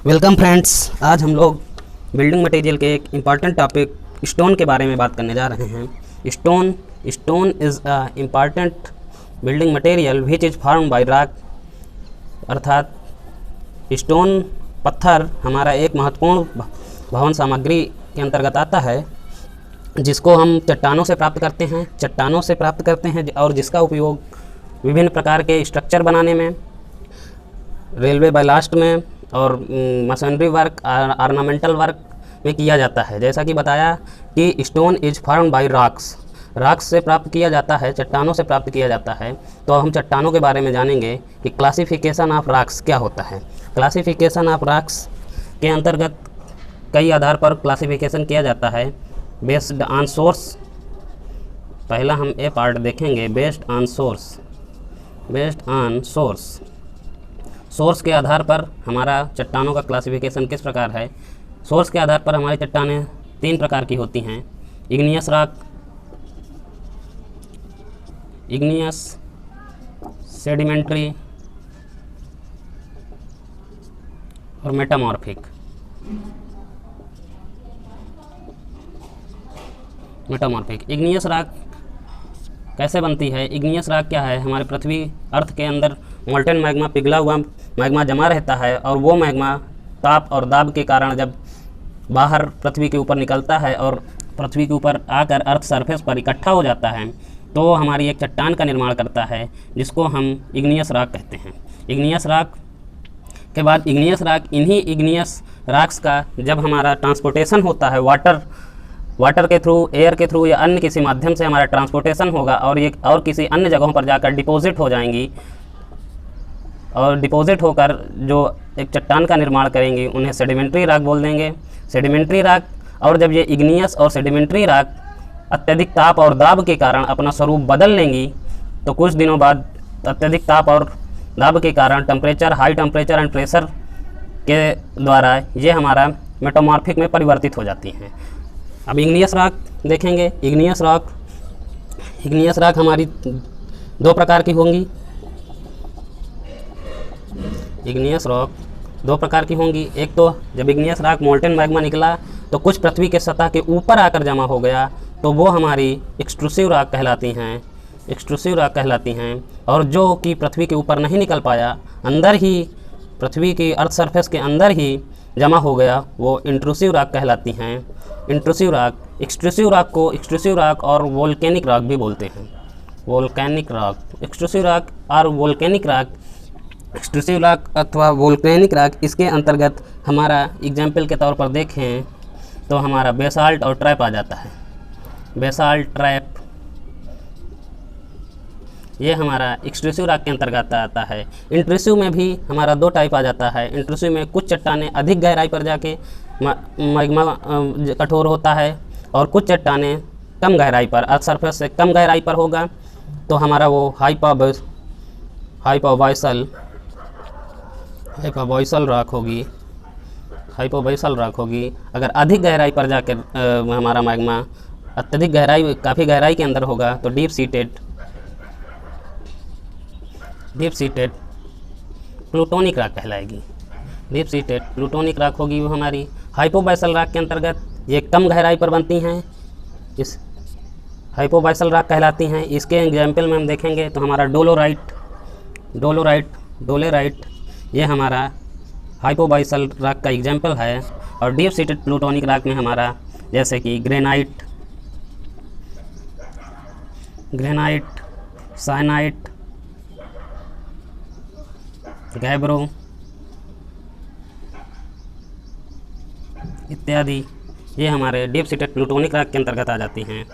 Welcome friends. आज हम लोग बिल्डिंग मटेरियल के एक इम्पॉर्टेंट टॉपिक स्टोन के बारे में बात करने जा रहे हैं। Stone is a important building material which is form by rock. अर्थात स्टोन पत्थर हमारा एक महत्वपूर्ण भवन सामग्री के अंतर्गत आता है, जिसको हम चट्टानों से प्राप्त करते हैं और जिसका उपयोग विभिन्न प्रकार के स्ट्रक्चर बनाने में, रेलवे बैलास्ट में और मशीनरी वर्क, ऑर्नामेंटल वर्क में किया जाता है। जैसा कि बताया कि stone is form by rocks से प्राप्त किया जाता है, चट्टानों से प्राप्त किया जाता है। तो हम चट्टानों के बारे में जानेंगे कि क्लासिफिकेशन ऑफ रॉक्स क्या होता है। क्लासिफिकेशन ऑफ रॉक्स के अंतर्गत कई आधार पर क्लासिफिकेशन किया जाता है। बेस्ड ऑन सोर्स, पहला हम ए पार्ट देखेंगे। बेस्ड ऑन सोर्स के आधार पर हमारा चट्टानों का क्लासिफिकेशन किस प्रकार है। सोर्स के आधार पर हमारी चट्टानें तीन प्रकार की होती हैं: इग्नियस रॉक, इग्नियस, सेडिमेंट्री और मेटामॉर्फिक। इग्नियस रॉक कैसे बनती है? इग्नियस रॉक क्या है? हमारे पृथ्वी अर्थ के अंदर मोल्टेन मैग्मा, पिघला हुआ मैग्मा जमा रहता है और वो मैग्मा ताप और दाब के कारण जब बाहर पृथ्वी के ऊपर निकलता है और पृथ्वी के ऊपर आकर अर्थ सरफेस पर इकट्ठा हो जाता है, तो हमारी एक चट्टान का निर्माण करता है, जिसको हम इग्नियस रॉक कहते हैं। इग्नियस रॉक के बाद इग्नियस इग्नियस रॉक्स का जब हमारा ट्रांसपोर्टेशन होता है, वाटर के थ्रू, एयर के थ्रू या अन्य किसी माध्यम से हमारा ट्रांसपोर्टेशन होगा और ये और किसी अन्य जगहों पर जाकर डिपॉजिट हो जाएंगी और डिपॉजिट होकर जो एक चट्टान का निर्माण करेंगी, उन्हें सेडिमेंट्री रॉक बोल देंगे। Sedimentary rock. और जब ये इग्नियस और सेडिमेंट्री रॉक अत्यधिक ताप और दाब के कारण अपना स्वरूप बदल लेंगी, तो कुछ दिनों बाद अत्यधिक ताप और दाब के कारण हाई टेम्परेचर एंड प्रेशर के द्वारा ये हमारा मेटामॉर्फिक में परिवर्तित हो जाती हैं। अब इग्नियस रॉक देखेंगे। इग्नियस रॉक हमारी दो प्रकार की होंगी। इग्नियस रॉक दो प्रकार की होंगी। एक तो जब इग्नियस रॉक मोल्टेन मैग्मा निकला तो कुछ पृथ्वी के सतह के ऊपर आकर जमा हो गया, तो वो हमारी एक्सट्रूसिव रॉक कहलाती हैं। और जो कि पृथ्वी के ऊपर नहीं निकल पाया, अंदर ही पृथ्वी की अर्थ सरफेस के अंदर ही जमा हो गया, वो इंट्रूसिव रॉक कहलाती हैं। एक्सट्रूसिव रॉक और वोल्केनिक रॉक भी बोलते हैं। एक्सट्रूसिव रॉक अथवा वोल्केनिक रॉक, इसके अंतर्गत हमारा एग्जाम्पल के तौर पर देखें तो हमारा बेसाल्ट और ट्रैप आ जाता है। बेसाल्ट, ट्रैप, ये हमारा एक्सट्रूसिव रॉक के अंतर्गत आता है। इंट्रूसिव में भी हमारा दो टाइप आ जाता है। इंट्रूसिव में कुछ चट्टानें अधिक गहराई पर जाके मैग्मा कठोर होता है और कुछ चट्टानें कम गहराई पर, अर्थ सरफेस से कम गहराई पर होगा, तो हमारा वो हाइपोबॉइसल रॉक होगी। अगर अधिक गहराई पर जाकर हमारा मैग्मा अत्यधिक गहराई, काफ़ी गहराई के अंदर होगा, तो डीप सीटेड प्लूटोनिक रॉक कहलाएगी। डीप सीटेड प्लूटोनिक रॉक होगी वो हमारी। हाइपोबॉइसल रॉक के अंतर्गत ये कम गहराई पर बनती हैं, इस हाइपोबॉइसल रॉक कहलाती हैं। इसके एग्जाम्पल में हम देखेंगे तो हमारा डोलेराइट ये हमारा हाइपोबॉइसल रॉक का एग्जाम्पल है। और डीप सीटेड प्लूटोनिक रॉक में हमारा जैसे कि ग्रेनाइट, साइनाइट, गैब्रो इत्यादि, ये हमारे डीप सीटेड प्लूटोनिक रॉक के अंतर्गत आ जाती हैं।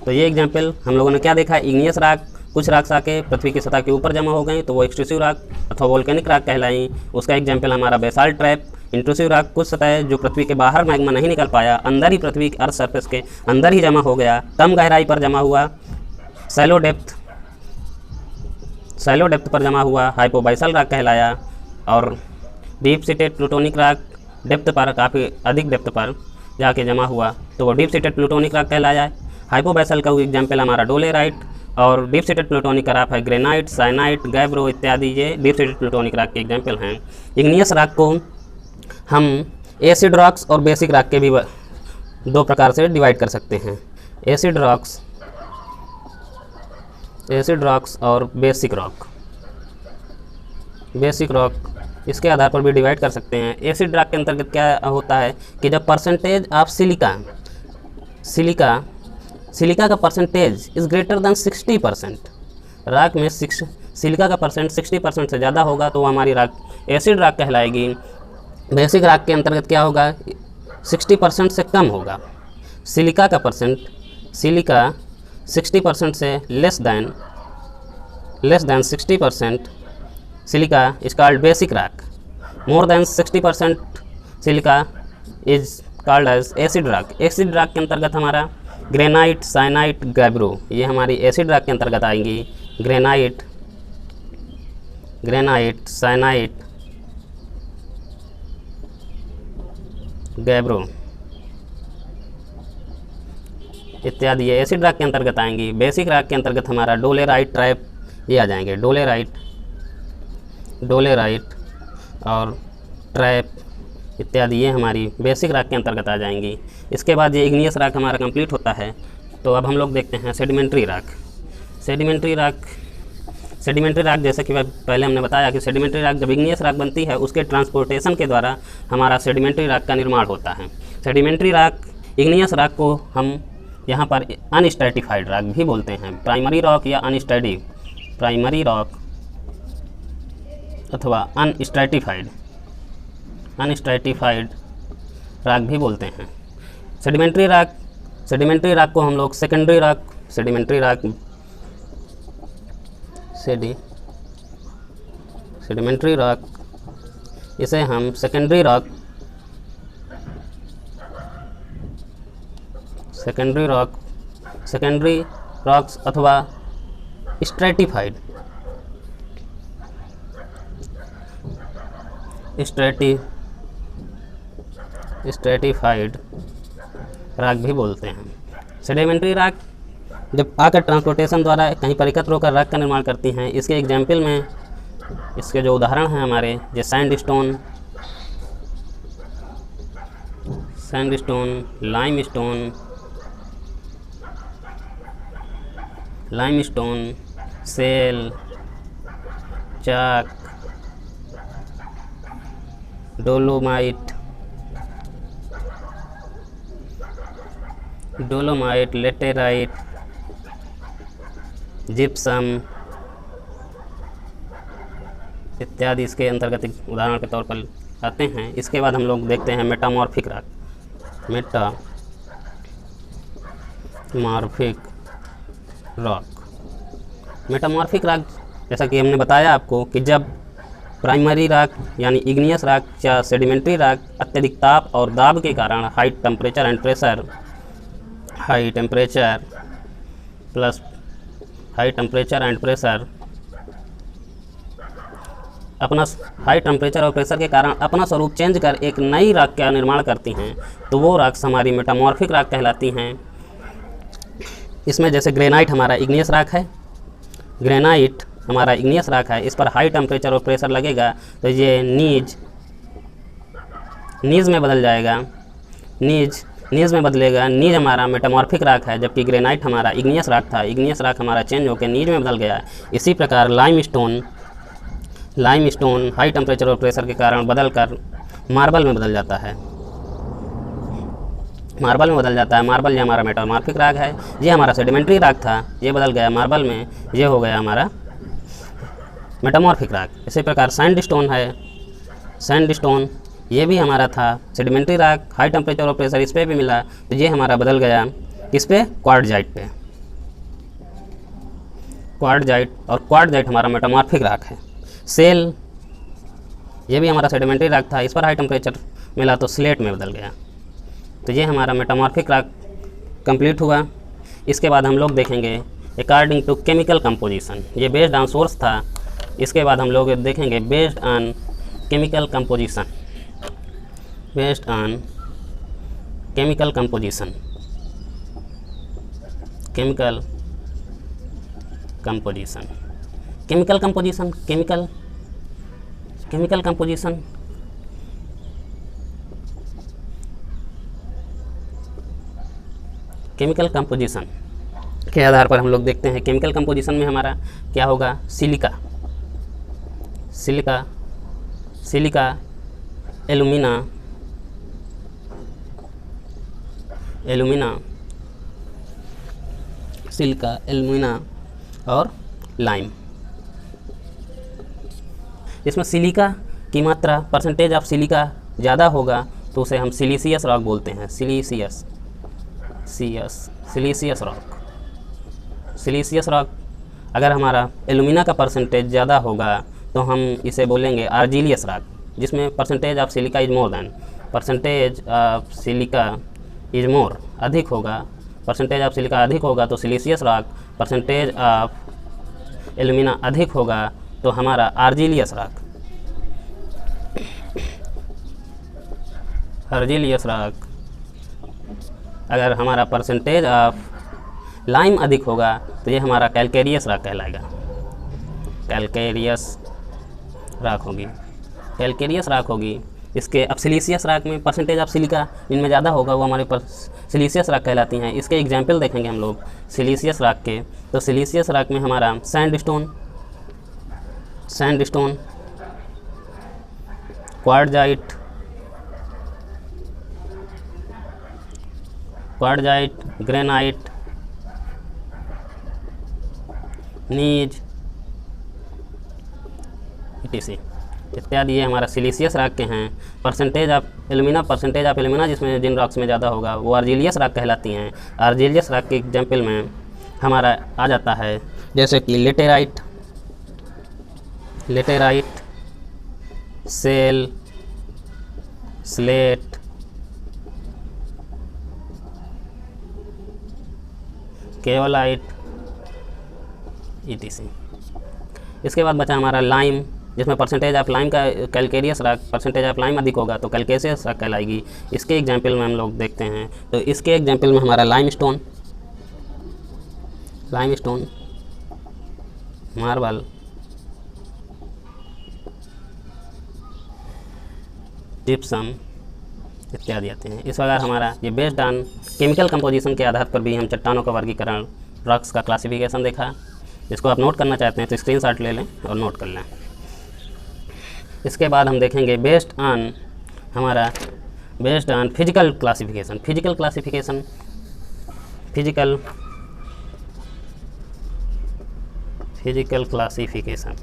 तो ये एग्जाम्पल हम लोगों ने क्या देखा? इग्नियस रॉक, कुछ रॉक्स आके पृथ्वी की सतह के ऊपर जमा हो गई तो वो एक्सट्रूसिव रॉक अथवा वोल्केनिक रॉक कहलाई। उसका एग्जाम्पल हमारा बेसाल्ट, ट्रैप। इंट्रूसिव रॉक कुछ सतह जो पृथ्वी के बाहर मैग्मा नहीं निकल पाया, अंदर ही पृथ्वी के अर्थ सरफेस के अंदर ही जमा हो गया, कम गहराई पर जमा हुआ, सैलो डेप्थ पर जमा हुआ, हाइपोबॉइसल रॉक कहलाया। और deep seated plutonic rock depth पर, काफ़ी अधिक डेप्थ पर जाके जमा हुआ, तो वो डीप सीटेड प्लूटोनिक रॉक कहलाया। हाइपोबॉइसल का एग्जाम्पल हमारा डोलेराइट, और डीप सीटेड प्लूटोनिक कराप है ग्रेनाइट, साइनाइट, गैब्रो इत्यादि, ये डीप सीटेड प्लूटोनिक रॉक के एग्जाम्पल हैं। इग्नियस रॉक को हम एसिड रॉक्स और बेसिक रॉक के भी दो प्रकार से डिवाइड कर सकते हैं, एसिड रॉक्स और बेसिक रॉक। इसके आधार पर भी डिवाइड कर सकते हैं। एसिड रॉक के अंतर्गत क्या होता है कि जब परसेंटेज ऑफ सिलिका का percentage is greater than 60%, rock में सिलिका का परसेंट 60% से ज़्यादा होगा तो वो हमारी रॉक एसिड रॉक कहलाएगी। बेसिक रॉक के अंतर्गत क्या होगा, 60% से कम होगा। सिलिका 60% से less than 60% silica is called basic rock. More than 60% silica is called as acid rock. Acid rock के अंतर्गत हमारा ग्रेनाइट, साइनाइट, गैब्रो, ये हमारी एसिड रॉक के अंतर्गत आएंगी। ग्रेनाइट, साइनाइट, गैब्रो इत्यादि ये एसिड रॉक के अंतर्गत आएंगी। बेसिक रॉक के अंतर्गत हमारा डोलेराइट, ट्रैप ये आ जाएंगे। डोलेराइट और ट्रैप इत्यादि ये हमारी बेसिक रॉक के अंतर्गत आ जाएंगी। इसके बाद ये इग्नियस रॉक हमारा कंप्लीट होता है। तो अब हम लोग देखते हैं सेडिमेंट्री रॉक। सेडिमेंट्री रॉक जैसे कि पहले हमने बताया कि सेडिमेंट्री रॉक जब इग्नियस रॉक बनती है उसके ट्रांसपोर्टेशन के द्वारा हमारा सेडिमेंट्री रॉक का निर्माण होता है। सेडिमेंट्री रॉक, इग्नियस रॉक को हम यहाँ पर अनस्ट्रैटिफाइड रॉक भी बोलते हैं। प्राइमरी रॉक या प्राइमरी रॉक अथवा अनस्ट्रैटिफाइड रॉक भी बोलते हैं। सेडिमेंट्री रॉक को हम लोग सेकेंडरी रॉक इसे हम सेकेंडरी रॉक्स अथवा स्ट्रैटिफाइड रॉक भी बोलते हैं। सेडिमेंट्री रॉक जब आकर ट्रांसपोर्टेशन द्वारा कहीं पर एकत्र होकर रॉक का निर्माण करती हैं। इसके एग्जाम्पल में इसके जो उदाहरण हैं हमारे, जैसे सैंडस्टोन, लाइमस्टोन, सेल, चाक, डोलोमाइट, लेटेराइट, जिप्सम इत्यादि इसके अंतर्गत उदाहरण के तौर पर आते हैं। इसके बाद हम लोग देखते हैं मेटामॉर्फिक रॉक। मेटामॉर्फिक रॉक जैसा कि हमने बताया आपको कि जब प्राइमरी रॉक यानी इग्नियस रॉक या सेडिमेंट्री रॉक अत्यधिक ताप और दाब के कारण हाई टेम्परेचर एंड प्रेशर अपना हाई टेम्परेचर और प्रेशर के कारण अपना स्वरूप चेंज कर एक नई रॉक का निर्माण करती हैं, तो वो रॉक्स हमारी मेटामॉर्फिक रॉक कहलाती हैं। इसमें जैसे ग्रेनाइट हमारा इग्नियस रॉक है, इस पर हाई टेम्परेचर और प्रेशर लगेगा तो ये नीज में बदल जाएगा। नीज हमारा मेटामॉर्फिक रॉक है, जबकि ग्रेनाइट हमारा इग्नियस रॉक था। इग्नियस रॉक हमारा चेंज होकर नीज में बदल गया। इसी प्रकार लाइमस्टोन हाई टेम्परेचर और प्रेशर के कारण बदलकर मार्बल में बदल जाता है। मार्बल ये हमारा मेटामॉर्फिक रॉक है। ये हमारा सेडिमेंट्री रॉक था, ये बदल गया मार्बल में, ये हो गया हमारा मेटामॉर्फिक रॉक। इसी प्रकार सैंडस्टोन ये भी हमारा था सेडिमेंट्री रॉक, हाई टेम्परेचर और प्रेशर इस पर भी मिला तो ये हमारा बदल गया किस पे, क्वार्टजाइट पे। क्वार्टजाइट हमारा मेटामॉर्फिक रॉक है। सेल ये भी हमारा सेडिमेंट्री रॉक था, इस पर हाई टेम्परेचर मिला तो स्लेट में बदल गया, तो ये हमारा मेटामॉर्फिक रॉक कंप्लीट हुआ। इसके बाद हम लोग देखेंगे अकॉर्डिंग टू केमिकल कंपोजिशन, ये बेस्ड ऑन सोर्स था। इसके बाद हम लोग देखेंगे based on chemical composition. Composition, chemical composition, chemical composition, chemical composition के आधार पर हम लोग देखते हैं केमिकल कंपोजिशन में हमारा क्या होगा। Silica, silica, silica, alumina, alumina, silica, alumina और लाइम। इसमें सिलिका की मात्रा, परसेंटेज ऑफ सिलिका ज़्यादा होगा तो उसे हम सिलीसियस रॉक बोलते हैं। सिलीसियस, सिलीसियस रॉक, सिलीसियस रॉक। अगर हमारा एलुमिना का परसेंटेज ज़्यादा होगा तो हम इसे बोलेंगे आर्जिलियस रॉक, जिसमें percentage of silica is more than, percentage of silica is more, अधिक होगा, परसेंटेज ऑफ सिलिका अधिक होगा तो सिलीसियस रॉक, परसेंटेज ऑफ एलुमिना अधिक होगा तो हमारा आर्जिलियस रॉक, आर्जिलियस रॉक। अगर हमारा परसेंटेज ऑफ लाइम अधिक होगा तो ये हमारा कैलकेरियस रॉक कहलाएगा, कैलकेरियस रॉक होगी, कैलकेरियस रॉक होगी। इसके अब सिलीसियस रॉक में परसेंटेज ऑफ सिलिका इनमें ज़्यादा होगा, वो हमारे पर सिलीसियस रॉक कहलाती हैं। इसके एग्जाम्पल देखेंगे हम लोग सिलीसियस रॉक के। तो सिलीसियस रॉक में हमारा sandstone, sandstone, quartzite, quartzite, granite, gneiss, etc इत्यादि ये हमारा सिलीसियस रॉक के हैं। परसेंटेज ऑफ एलुमिना जिसमें जिन रॉक्स में ज़्यादा होगा वो आर्जिलियस रॉक कहलाती हैं। आर्जिलियस रॉक के एग्जाम्पल में हमारा आ जाता है जैसे कि laterite, laterite, shale, slate, kaolinite, etc। इसके बाद बचा हमारा लाइम, जिसमें परसेंटेज ऑफ लाइम का calcareous rock, percentage of lime अधिक होगा तो कैलकेरियस रॉक कहलाएगी। इसके एग्जाम्पल में हम लोग देखते हैं तो इसके एग्जाम्पल में हमारा लाइमस्टोन, लाइमस्टोन, मार्बल, जिप्सम इत्यादि आते हैं। इस प्रकार हमारा ये बेस्ड ऑन केमिकल कंपोजिशन के आधार पर भी हम चट्टानों का वर्गीकरण, रॉक्स का क्लासिफिकेशन देखा। इसको आप नोट करना चाहते हैं तो स्क्रीनशॉट ले लें और नोट कर लें। इसके बाद हम देखेंगे बेस्ड ऑन हमारा based on physical classification, physical classification, physical classification,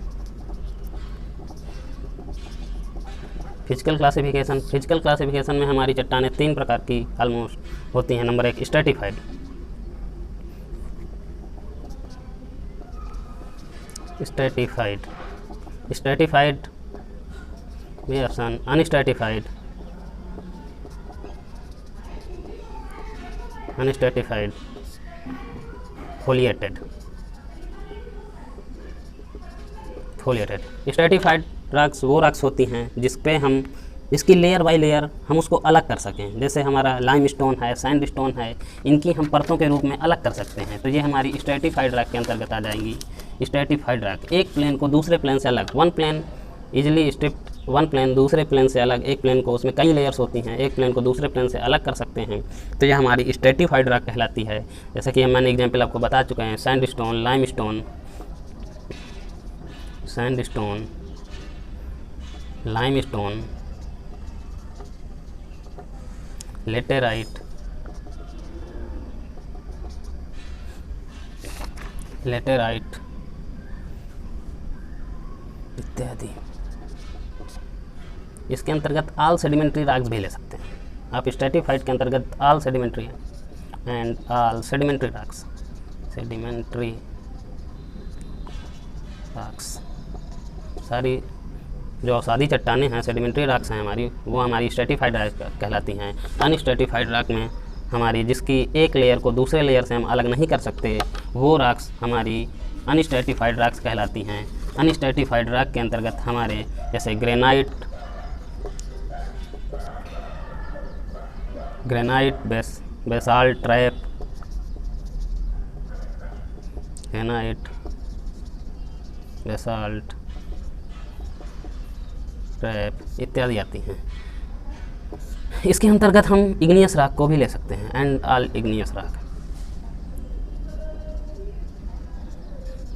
physical classification. Physical classification में हमारी चट्टानें 3 प्रकार की ऑलमोस्ट होती हैं। नंबर 1 स्ट्रेटिफाइड, स्ट्रेटिफाइड, स्ट्रेटिफाइड में option unstratified, unstratified, foliated, foliated. Stratified rocks वो रॉक्स होती हैं जिस पे हम इसकी लेयर बाय लेयर हम उसको अलग कर सकें। जैसे हमारा लाइमस्टोन है, सैंडस्टोन है, इनकी हम परतों के रूप में अलग कर सकते हैं। तो ये हमारी स्ट्रेटिफाइड रॉक के अंतर्गत आ जाएंगी। स्ट्रेटिफाइड रॉक एक प्लेन को दूसरे प्लेन से अलग, one plane easily stripped, one plane दूसरे प्लेन से अलग, एक प्लेन को उसमें कई लेयर्स होती हैं, एक प्लेन को दूसरे प्लेन से अलग कर सकते हैं। तो यह हमारी स्ट्रेटिफाइड रॉक कहलाती है। जैसा कि मैंने एग्जाम्पल आपको बता चुके हैं, sandstone, limestone, sandstone, limestone, laterite, laterite इत्यादि। इसके अंतर्गत ऑल सेडिमेंट्री रॉक्स भी ले सकते हैं आप। स्ट्रेटिफाइड के अंतर्गत all sedimentary and all sedimentary rocks, sedimentary rocks, सारी जो सादी चट्टानें हैं सेडिमेंट्री रॉक्स हैं हमारी, वो हमारी स्ट्रेटिफाइड रॉक कहलाती हैं। अनस्ट्रेटिफाइड रॉक में हमारी जिसकी एक लेयर को दूसरे लेयर से हम अलग नहीं कर सकते, वो रॉक्स हमारी अनस्ट्रेटिफाइड रॉक्स कहलाती हैं। अनस्ट्रेटिफाइड रॉक के अंतर्गत हमारे जैसे granite, basalt, trap, granite, basalt, trap इत्यादि आती हैं। इसके अंतर्गत हम इग्नियस रॉक को भी ले सकते हैं, and all igneous rock,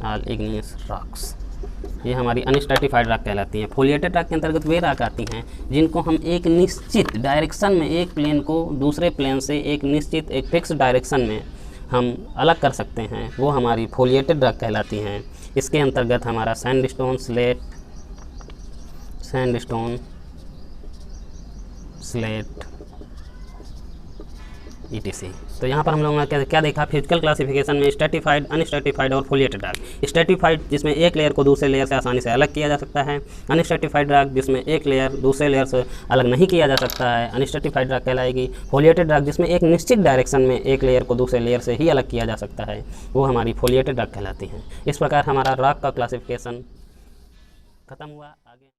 all igneous rocks, ये हमारी अनस्ट्रैटिफाइड रॉक कहलाती हैं। फोलिएटेड रॉक के अंतर्गत वे रॉक आती हैं जिनको हम एक निश्चित डायरेक्शन में, एक प्लेन को दूसरे प्लेन से एक निश्चित, एक फिक्स डायरेक्शन में हम अलग कर सकते हैं, वो हमारी फोलिएटेड रॉक कहलाती हैं। इसके अंतर्गत हमारा सैंडस्टोन, स्लेट ETC। तो यहाँ पर हम लोगों ने क्या देखा, फिजिकल क्लासिफिकेशन में स्ट्रैटिफाइड, अनस्ट्रैटिफाइड और फोलिएटेड रॉक। स्ट्रैटिफाइड जिसमें एक लेयर को दूसरे लेयर से आसानी से अलग किया जा सकता है, अनस्ट्रैटिफाइड रॉक जिसमें एक लेयर दूसरे लेयर से अलग नहीं किया जा सकता है, अनस्ट्रैटिफाइड रॉक कहलाएगी। फोलिएटेड रॉक जिसमें एक निश्चित डायरेक्शन में एक लेयर को दूसरे लेयर से ही अलग किया जा सकता है, वो हमारी फोलिएटेड रॉक कहलाती हैं। इस प्रकार हमारा रॉक का क्लासिफिकेशन खत्म हुआ। आगे